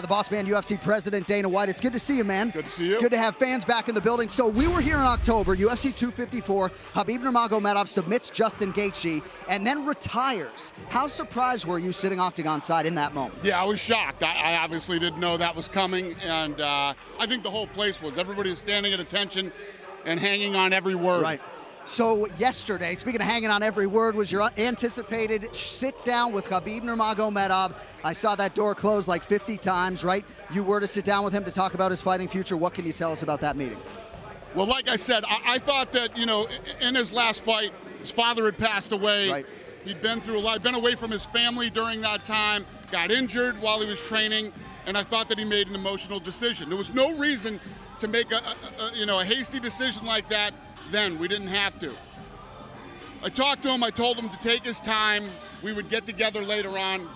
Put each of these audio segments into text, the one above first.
The Boss Man UFC President Dana White. It's good to see you, man. Good to see you. Good to have fans back in the building. So we were here in October, UFC 254. Khabib Nurmagomedov submits Justin Gaethje and then retires. How surprised were you sitting octagon side in that moment? Yeah, I was shocked. I obviously didn't know that was coming, and I think the whole place was. Everybody was standing at attention and hanging on every word. Right. So yesterday, speaking of hanging on every word, was your anticipated sit down with Khabib Nurmagomedov. I saw that door close like 50 times, right? You were to sit down with him to talk about his fighting future. What can you tell us about that meeting? Well, like I said, I thought that, you know, in his last fight, his father had passed away. Right. He'd been through a lot, been away from his family during that time, got injured while he was training, and I thought that he made an emotional decision. There was no reason to make a hasty decision like that. Then we didn't have to. I talked to him, I told him to take his time. We would get together later on.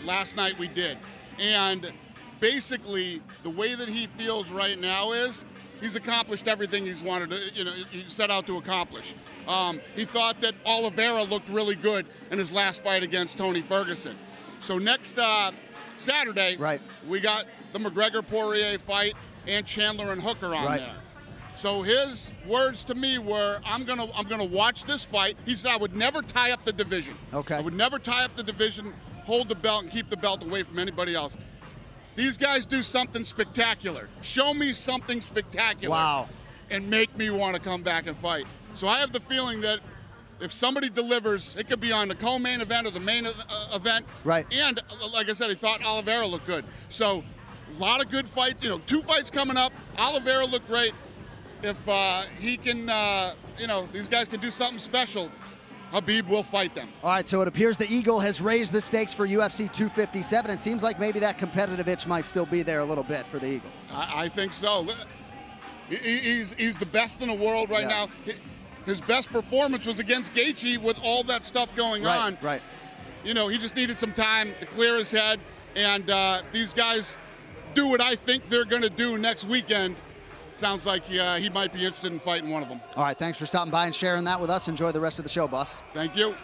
Last night we did. And basically, the way that he feels right now is he's accomplished everything he's wanted to, he set out to accomplish. He thought that Oliveira looked really good in his last fight against Tony Ferguson. So next Saturday, right, we got the McGregor-Poirier fight and Chandler and Hooker on there. So his words to me were, I'm gonna watch this fight. He said I would never tie up the division. Okay. I would never tie up the division, hold the belt, and keep the belt away from anybody else. These guys do something spectacular. Show me something spectacular. Wow. And make me want to come back and fight. So I have the feeling that if somebody delivers, it could be on the co-main event or the main event. Right. And like I said, he thought Oliveira looked good. So a lot of good fights. 2 fights coming up. Oliveira looked great. If he can, these guys can do something special, Khabib will fight them. All right, so it appears the Eagle has raised the stakes for UFC 257. It seems like maybe that competitive itch might still be there a little bit for the Eagle. I think so. He's the best in the world right now. His best performance was against Gaethje with all that stuff going on. Right. He just needed some time to clear his head. And these guys do what I think they're going to do next weekend. Sounds like he might be interested in fighting one of them. All right, thanks for stopping by and sharing that with us. Enjoy the rest of the show, boss. Thank you.